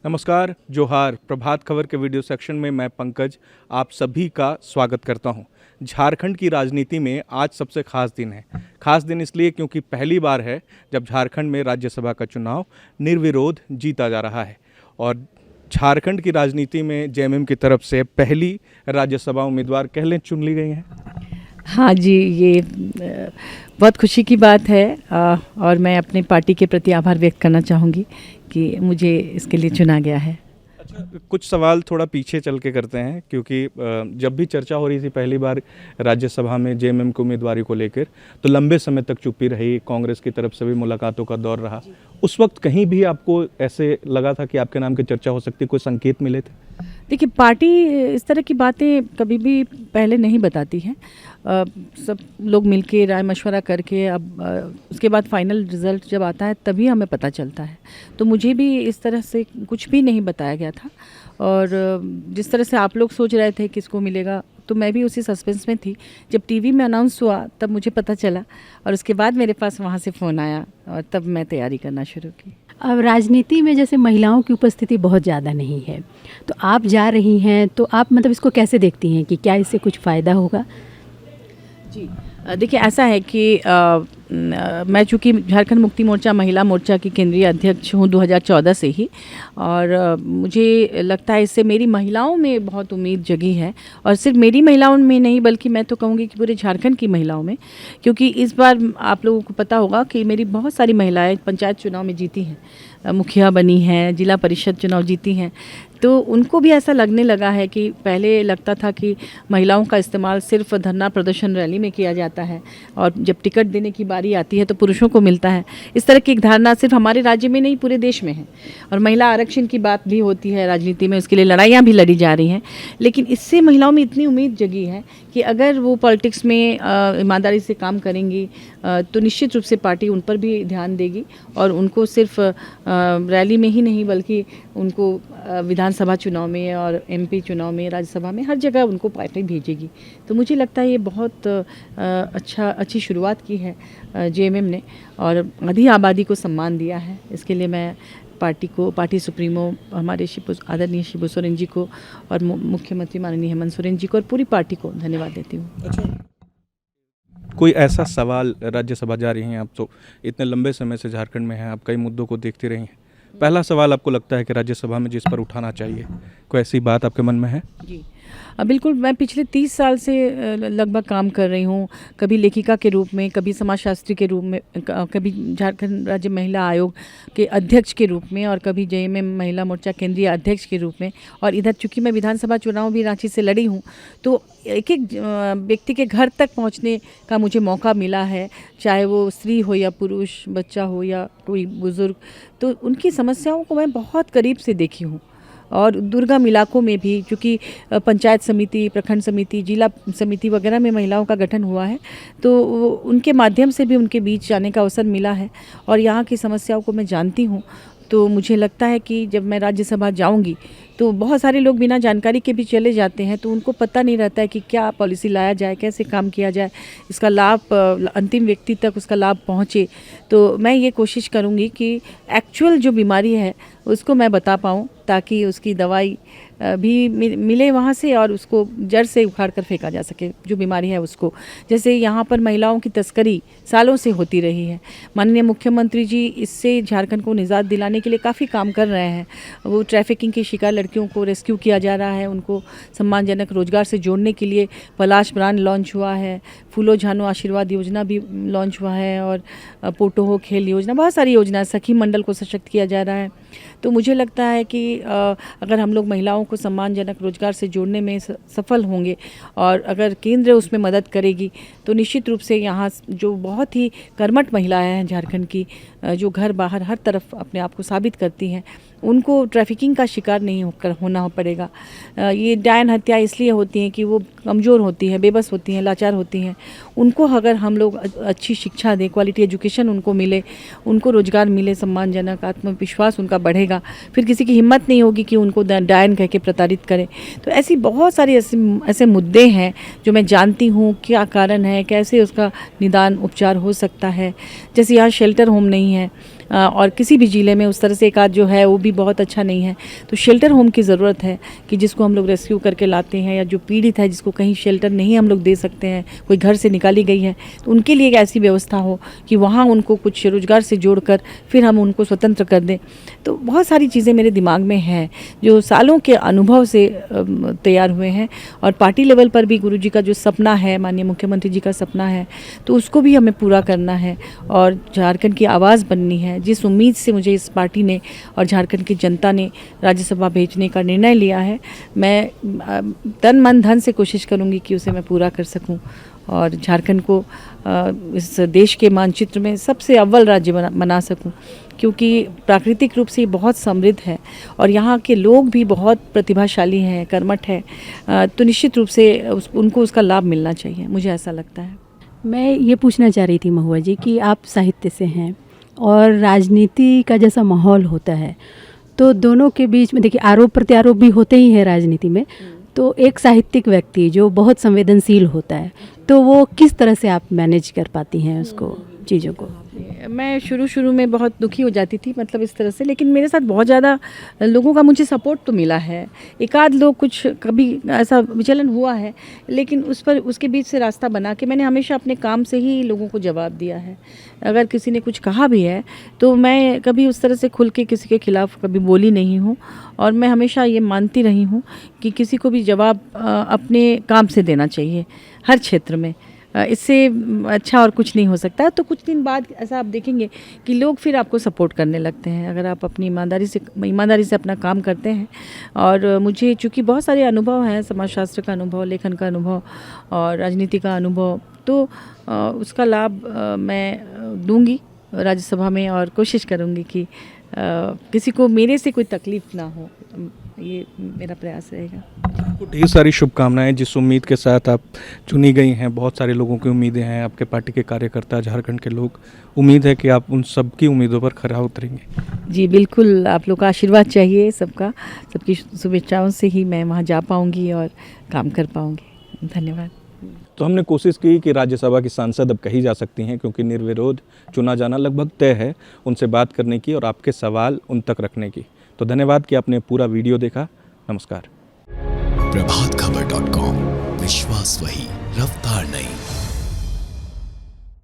नमस्कार, जोहार। प्रभात खबर के वीडियो सेक्शन में मैं पंकज आप सभी का स्वागत करता हूं। झारखंड की राजनीति में आज सबसे खास दिन है। खास दिन इसलिए क्योंकि पहली बार है जब झारखंड में राज्यसभा का चुनाव निर्विरोध जीता जा रहा है और झारखंड की राजनीति में जेएमएम की तरफ से पहली राज्यसभा उम्मीदवार कह लें चुन ली गई हैं। हाँ जी, ये बहुत खुशी की बात है और मैं अपने पार्टी के प्रति आभार व्यक्त करना चाहूँगी कि मुझे इसके लिए चुना गया है। अच्छा, कुछ सवाल थोड़ा पीछे चल के करते हैं क्योंकि जब भी चर्चा हो रही थी पहली बार राज्यसभा में जेएमएम की उम्मीदवारी को लेकर, तो लंबे समय तक चुप्पी रही, कांग्रेस की तरफ से भी मुलाकातों का दौर रहा। उस वक्त कहीं भी आपको ऐसे लगा था कि आपके नाम की चर्चा हो सकती, कोई संकेत मिले थे? देखिए, पार्टी इस तरह की बातें कभी भी पहले नहीं बताती है। सब लोग मिलके राय मशवरा करके अब उसके बाद फाइनल रिज़ल्ट जब आता है तभी हमें पता चलता है। तो मुझे भी इस तरह से कुछ भी नहीं बताया गया था और जिस तरह से आप लोग सोच रहे थे किसको मिलेगा, तो मैं भी उसी सस्पेंस में थी। जब टीवी में अनाउंस हुआ तब मुझे पता चला और उसके बाद मेरे पास वहाँ से फ़ोन आया और तब मैं तैयारी करना शुरू की। अब राजनीति में जैसे महिलाओं की उपस्थिति बहुत ज़्यादा नहीं है, तो आप जा रही हैं, तो आप मतलब इसको कैसे देखती हैं कि क्या इससे कुछ फ़ायदा होगा? जी, देखिए, ऐसा है कि मैं चूँकि झारखंड मुक्ति मोर्चा महिला मोर्चा की केंद्रीय अध्यक्ष हूँ 2014 से ही, और मुझे लगता है इससे मेरी महिलाओं में बहुत उम्मीद जगी है और सिर्फ मेरी महिलाओं में नहीं बल्कि मैं तो कहूँगी कि पूरे झारखंड की महिलाओं में, क्योंकि इस बार आप लोगों को पता होगा कि मेरी बहुत सारी महिलाएं पंचायत चुनाव में जीती हैं, मुखिया बनी हैं, जिला परिषद चुनाव जीती हैं। तो उनको भी ऐसा लगने लगा है कि पहले लगता था कि महिलाओं का इस्तेमाल सिर्फ धरना प्रदर्शन रैली में किया जाता है और जब टिकट देने की बारी आती है तो पुरुषों को मिलता है। इस तरह की एक धारणा सिर्फ हमारे राज्य में नहीं पूरे देश में है और महिला आरक्षण की बात भी होती है राजनीति में, उसके लिए लड़ाइयाँ भी लड़ी जा रही हैं। लेकिन इससे महिलाओं में इतनी उम्मीद जगी है कि अगर वो पॉलिटिक्स में ईमानदारी से काम करेंगी तो निश्चित रूप से पार्टी उन पर भी ध्यान देगी और उनको सिर्फ रैली में ही नहीं बल्कि उनको विधानसभा चुनाव में और एमपी चुनाव में, राज्यसभा में, हर जगह उनको पार्टी भेजेगी। तो मुझे लगता है ये बहुत अच्छी शुरुआत की है जेएमएम ने और आधी आबादी को सम्मान दिया है। इसके लिए मैं पार्टी सुप्रीमो हमारे आदरणीय शिबू सोरेन जी को और मुख्यमंत्री माननीय हेमंत सोरेन जी को और पूरी पार्टी को धन्यवाद देती हूँ। अच्छा, कोई ऐसा सवाल, राज्यसभा जा रही हैं आप, तो इतने लंबे समय से झारखंड में हैं आप, कई मुद्दों को देखती रही हैं, पहला सवाल आपको लगता है कि राज्यसभा में जिस पर उठाना चाहिए, कोई ऐसी बात आपके मन में है? जी, बिल्कुल। मैं पिछले 30 साल से लगभग काम कर रही हूँ, कभी लेखिका के रूप में, कभी समाजशास्त्री के रूप में, कभी झारखंड राज्य महिला आयोग के अध्यक्ष के रूप में और कभी जेएमएम महिला मोर्चा केंद्रीय अध्यक्ष के रूप में। और इधर चूँकि मैं विधानसभा चुनाव भी रांची से लड़ी हूँ तो एक व्यक्ति के घर तक पहुँचने का मुझे मौका मिला है, चाहे वो स्त्री हो या पुरुष, बच्चा हो या कोई बुज़ुर्ग। तो उनकी समस्याओं को मैं बहुत करीब से देखी हूँ और दुर्गम इलाकों में भी, क्योंकि पंचायत समिति, प्रखंड समिति, जिला समिति वगैरह में महिलाओं का गठन हुआ है, तो उनके माध्यम से भी उनके बीच जाने का अवसर मिला है और यहाँ की समस्याओं को मैं जानती हूँ। तो मुझे लगता है कि जब मैं राज्यसभा जाऊंगी तो बहुत सारे लोग बिना जानकारी के भी चले जाते हैं, तो उनको पता नहीं रहता है कि क्या पॉलिसी लाया जाए, कैसे काम किया जाए, इसका लाभ अंतिम व्यक्ति तक उसका लाभ पहुंचे। तो मैं ये कोशिश करूंगी कि एक्चुअल जो बीमारी है उसको मैं बता पाऊँ ताकि उसकी दवाई भी मिले वहाँ से और उसको जड़ से उखाड़ कर फेंका जा सके जो बीमारी है उसको। जैसे यहाँ पर महिलाओं की तस्करी सालों से होती रही है, माननीय मुख्यमंत्री जी इससे झारखंड को निजात दिलाने के लिए काफ़ी काम कर रहे हैं। वो ट्रैफिकिंग की शिकार लड़कियों को रेस्क्यू किया जा रहा है, उनको सम्मानजनक रोजगार से जोड़ने के लिए पलाश ब्रांड लॉन्च हुआ है, फूलो झानो आशीर्वाद योजना भी लॉन्च हुआ है और पोटो हो खेल योजना, बहुत सारी योजना, सखी मंडल को सशक्त किया जा रहा है। तो मुझे लगता है कि अगर हम लोग महिलाओं को सम्मानजनक रोजगार से जोड़ने में सफल होंगे और अगर केंद्र उसमें मदद करेगी तो निश्चित रूप से यहाँ जो बहुत ही कर्मठ महिलाएं हैं झारखंड की, जो घर बाहर हर तरफ अपने आप को साबित करती हैं, उनको ट्रैफिकिंग का शिकार नहीं होना पड़ेगा। ये डायन हत्या इसलिए होती हैं कि वो कमज़ोर होती हैं, बेबस होती हैं, लाचार होती हैं। उनको अगर हम लोग अच्छी शिक्षा दें, क्वालिटी एजुकेशन उनको मिले, उनको रोजगार मिले सम्मानजनक, आत्मविश्वास उनका बढ़ेगा, फिर किसी की हिम्मत नहीं होगी कि उनको डायन कह के प्रताड़ित करें। तो ऐसी बहुत सारे ऐसे मुद्दे हैं जो मैं जानती हूँ क्या कारण है, कैसे उसका निदान उपचार हो सकता है। जैसे यहाँ शेल्टर होम नहीं है, और किसी भी ज़िले में उस तरह से एक आध जो है वो भी बहुत अच्छा नहीं है। तो शेल्टर होम की ज़रूरत है कि जिसको हम लोग रेस्क्यू करके लाते हैं, या जो पीड़ित है जिसको कहीं शेल्टर नहीं हम लोग दे सकते हैं, कोई घर से निकाली गई है, तो उनके लिए एक ऐसी व्यवस्था हो कि वहाँ उनको कुछ रोज़गार से जोड़कर फिर हम उनको स्वतंत्र कर दें। तो बहुत सारी चीज़ें मेरे दिमाग में हैं जो सालों के अनुभव से तैयार हुए हैं। और पार्टी लेवल पर भी गुरुजी का जो सपना है, माननीय मुख्यमंत्री जी का सपना है, तो उसको भी हमें पूरा करना है और झारखंड की आवाज़ बननी है। जिस उम्मीद से मुझे इस पार्टी ने और झारखंड की जनता ने राज्यसभा भेजने का निर्णय लिया है, मैं तन मन धन से कोशिश करूँगी कि उसे मैं पूरा कर सकूँ और झारखंड को इस देश के मानचित्र में सबसे अव्वल राज्य बना सकूं, क्योंकि प्राकृतिक रूप से ये बहुत समृद्ध है और यहाँ के लोग भी बहुत प्रतिभाशाली हैं, कर्मठ हैं। तो निश्चित रूप से उनको उसका लाभ मिलना चाहिए, मुझे ऐसा लगता है। मैं ये पूछना चाह रही थी महुआ जी कि आप साहित्य से हैं और राजनीति का जैसा माहौल होता है, तो दोनों के बीच में देखिए आरोप प्रत्यारोप भी होते ही हैं राजनीति में, तो एक साहित्यिक व्यक्ति जो बहुत संवेदनशील होता है, तो वो किस तरह से आप मैनेज कर पाती हैं उसको, चीज़ों को? मैं शुरू में बहुत दुखी हो जाती थी, मतलब इस तरह से, लेकिन मेरे साथ बहुत ज़्यादा लोगों का मुझे सपोर्ट तो मिला है। एक आध लोग कुछ कभी ऐसा विचलन हुआ है, लेकिन उसके बीच से रास्ता बना के मैंने हमेशा अपने काम से ही लोगों को जवाब दिया है। अगर किसी ने कुछ कहा भी है तो मैं कभी उस तरह से खुल के किसी के खिलाफ़ कभी बोली नहीं हूँ और मैं हमेशा ये मानती रही हूँ कि किसी को भी जवाब अपने काम से देना चाहिए हर क्षेत्र में। इससे अच्छा और कुछ नहीं हो सकता। तो कुछ दिन बाद ऐसा आप देखेंगे कि लोग फिर आपको सपोर्ट करने लगते हैं, अगर आप अपनी ईमानदारी से अपना काम करते हैं। और मुझे चूँकि बहुत सारे अनुभव हैं, समाजशास्त्र का अनुभव, लेखन का अनुभव और राजनीति का अनुभव, तो उसका लाभ मैं दूंगी राज्यसभा में और कोशिश करूंगी कि किसी को मेरे से कोई तकलीफ़ ना हो, ये मेरा प्रयास रहेगा। आपको ढेर सारी शुभकामनाएं। जिस उम्मीद के साथ आप चुनी गई हैं, बहुत सारे लोगों की उम्मीदें हैं, आपके पार्टी के कार्यकर्ता, झारखंड के लोग, उम्मीद है कि आप उन सबकी उम्मीदों पर खरा उतरेंगे। जी बिल्कुल, आप लोग का आशीर्वाद चाहिए, सबकी शुभेच्छाओं से ही मैं वहाँ जा पाऊँगी और काम कर पाऊँगी। धन्यवाद। तो हमने कोशिश की कि राज्यसभा की सांसद अब कही जा सकती हैं, क्योंकि निर्विरोध चुना जाना लगभग तय है, उनसे बात करने की और आपके सवाल उन तक रखने की। तो धन्यवाद कि आपने पूरा वीडियो देखा। नमस्कार। प्रभातखबर.com, विश्वास वही, रफ्तार नहीं।